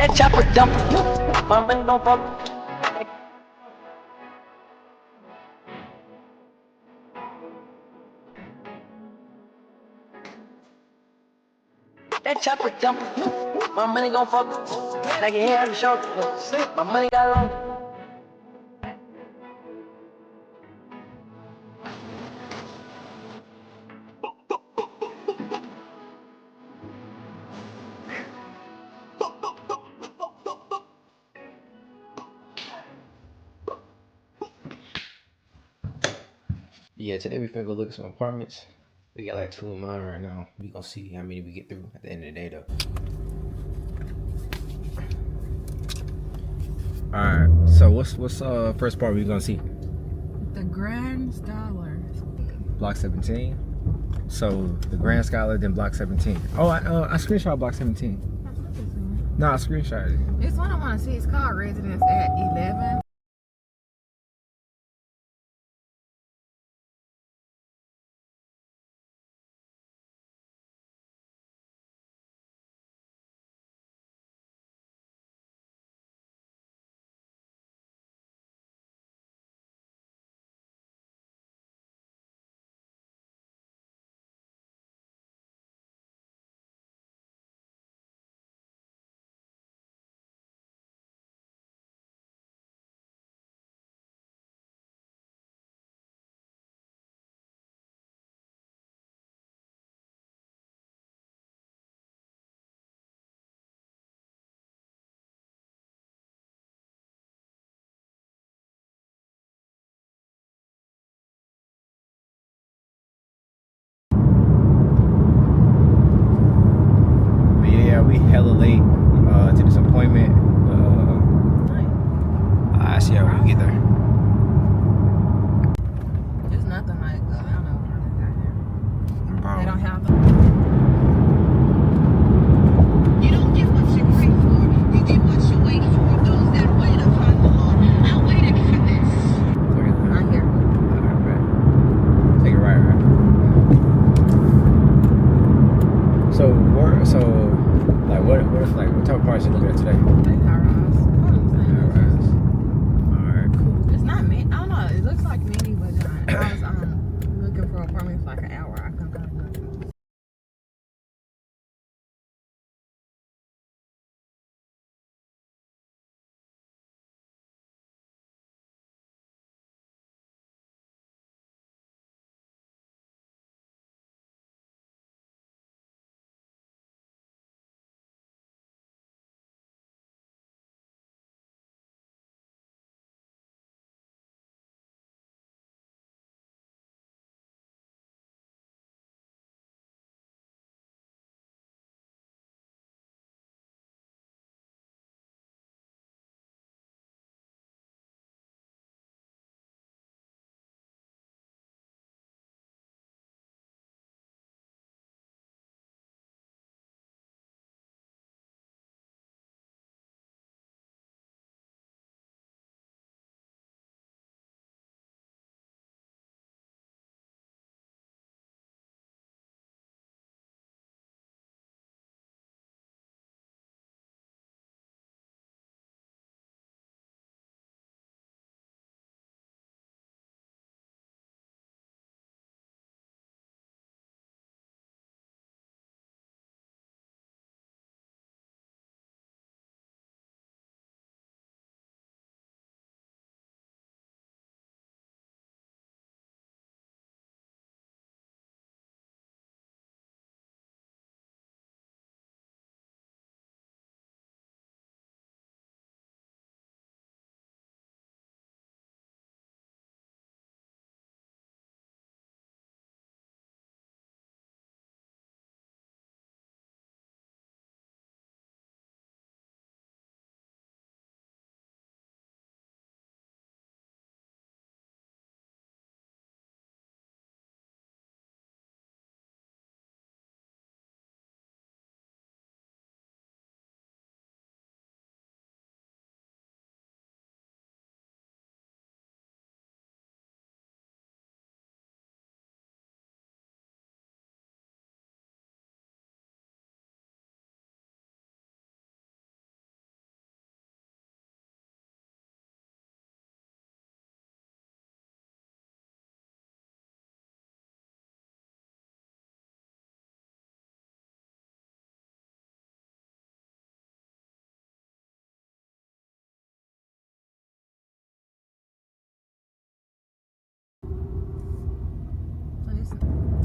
That chopper dump. My money don't fuck. That chopper dump. My money gon' fuck. Like a hair on the shoulder. My money got long. Yeah, today we finna go look at some apartments. We got like 2 in mind right now. We gonna see how many we get through at the end of the day though. Alright, so what's first part we gonna see? The Grand Scholar. Block 17. So the Grand Scholar, then Block 17. Oh, I screenshot Block 17. No, I screenshot it. It's one I want to see. It's called Residence at 11. But yeah, we hella late to this appointment. I see how we get there. It's nothing like, I don't know what they got here. They don't have the... You don't get what you pray for, you get what you wait for. Those that wait upon the Lord, I waited for this. Right here. Alright, take it right. What type of parts you looking at today? They are us. Alright, cool. It's not many. I don't know. It looks like many, but I was looking for apartments for like an hour. I couldn't find nothing.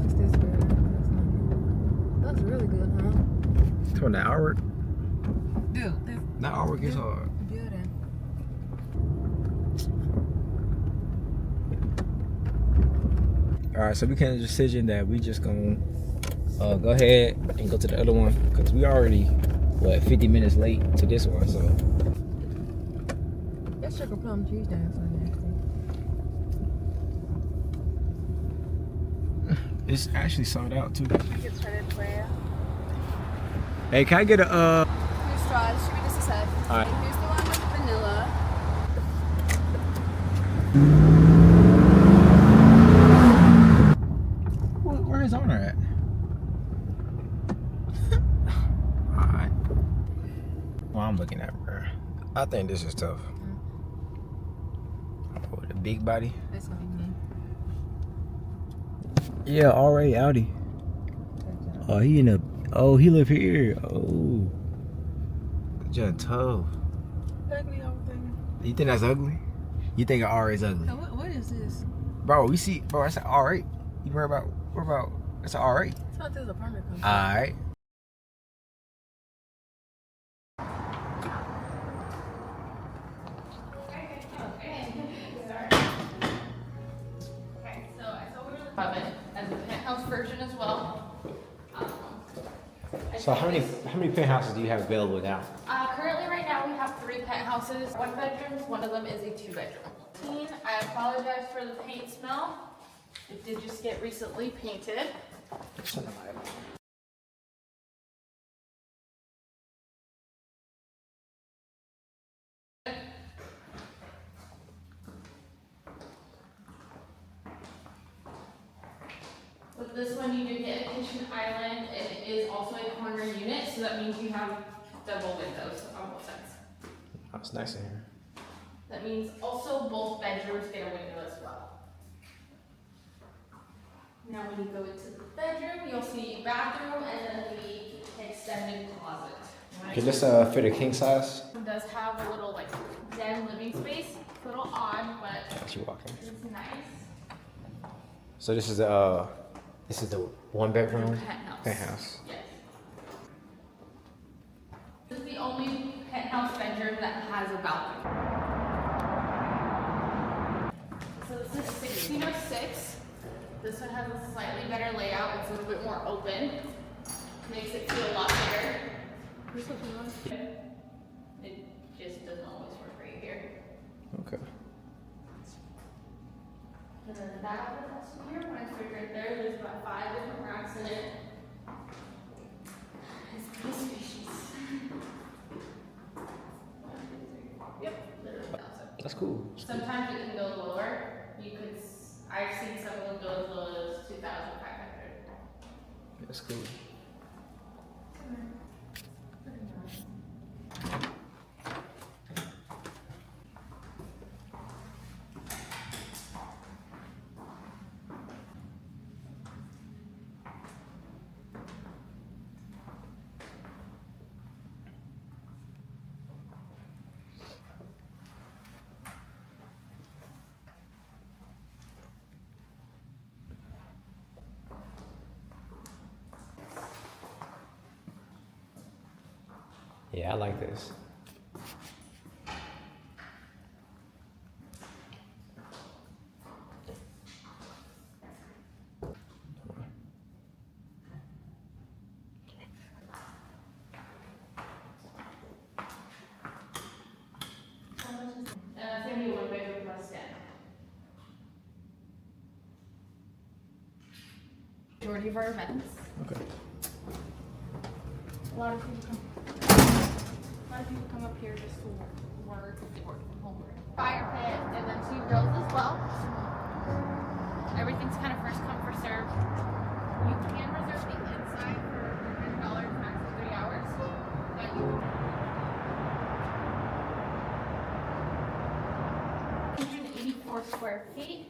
It's this good. That's really good, huh? Turn the artwork. Dude, this The artwork is hard. building. All right, so we came to the decision that we just gonna go ahead and go to the other one because we already what 50 minutes late to this one. So That sugar plum cheese dance on it's actually sold out too. nasty. Get started prayer. Hey, can I get a Here's straws. Should we just decide? All right. Here's the one with vanilla. Where is owner at? All right. Well, I'm looking at her. I think this is tough. Oh, the big body. That's gonna be me. Yeah, already Audi. Oh, he in a. Oh, he live here. Oh, just tough. Ugly old thing. You think that's ugly? You think an R is ugly? Now, what is this? Bro, we see, bro, that's an R8. You worry about, that's an R8. It's not this apartment complex. Alright. Okay, so I saw we were love it as a penthouse version as well. So how many penthouses do you have available now? Currently, right now, we have 3 penthouses, 1 bedrooms. One of them is a 2-bedroom. I apologize for the paint smell. It did just get recently painted. With this one, you do get a kitchen island, and it is also a corner unit, so that means you have double windows on both sides. That's nice in here. That means also both bedrooms get a window as well. Now when you go into the bedroom, you'll see bathroom and then the extended closet. Can this fit a king size? It does have a little like den living space. It's a little odd, but As you walk in. it's nice. So this is the 1 bedroom Penthouse. penthouse. Yes. This is the only penthouse bedroom that has a balcony. So this is 16 or 6. This one has a slightly better layout. It's a little bit more open. Makes it feel a lot bigger. This looks nice. It just doesn't always work right here. Okay. And then the back of the house here, when I figured right there, there's about 5 different racks in it. It's pretty spacious. Yep, literally outside. That's cool. Sometimes it can go lower. I've seen some of them go as low as 2,500. That's cool. Yeah, I like this. It's gonna be 1 bedroom plus den. Majority of our events. Okay. A lot of people come up here just to work from home. Fire pit and then 2 grills as well. Everything's kind of first come, first serve. You can reserve the inside for $10, max of 3 hours. But you 184 square feet.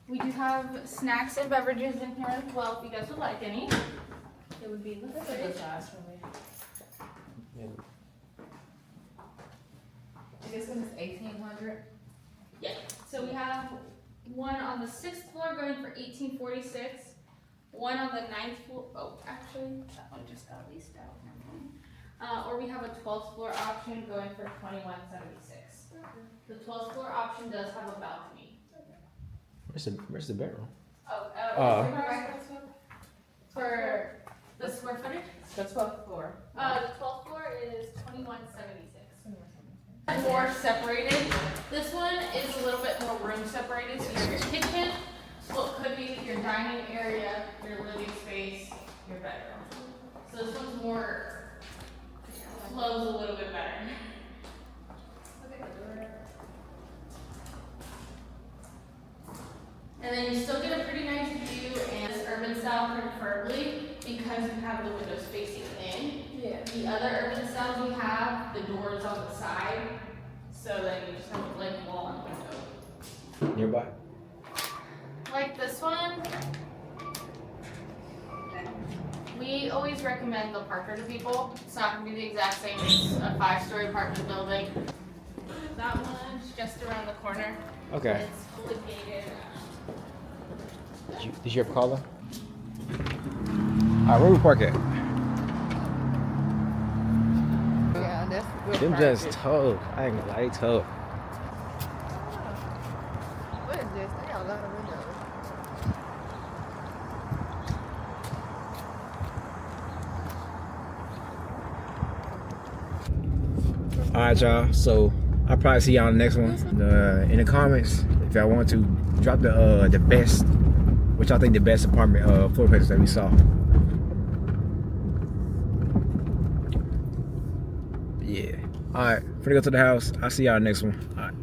We do have snacks and beverages in here as well if you guys would like any. It would be in the fridge. This one is 1,800. Yeah, so we have one on the 6th floor going for $1,846. One on the 9th floor. Oh, actually, that one just got leased out. Or we have a 12th floor option going for $2,176. The 12th floor option does have a balcony. Where's the bedroom? For the square footage? The 12th floor. The 12th floor is $2,176. More separated. This one is a little bit more room separated. So you have your kitchen, what could be your dining area, your living space, your bedroom. So this one's more, flows a little bit better. And then you still get a pretty nice view and it's urban style preferably because you have the windows facing in. Yeah. The other urban styles we have, the doors on the side, so then you just have a blank wall and window. Nearby? Like this one, we always recommend the Parker to people. It's not gonna be the exact same as a 5-story apartment building. That one's just around the corner. Okay. It's fully gated. Did you ever call her? Alright, where we park at? Yeah, that's good. Them price. just tough. I ain't gonna lie, they tough. What is this? They got a lot of windows. Alright, y'all. So I'll probably see y'all on the next one. In the comments, if y'all want to, drop the best, what y'all think the best apartment floor plans that we saw. Yeah. Alright, finna go to the house. I'll see y'all next one. Alright.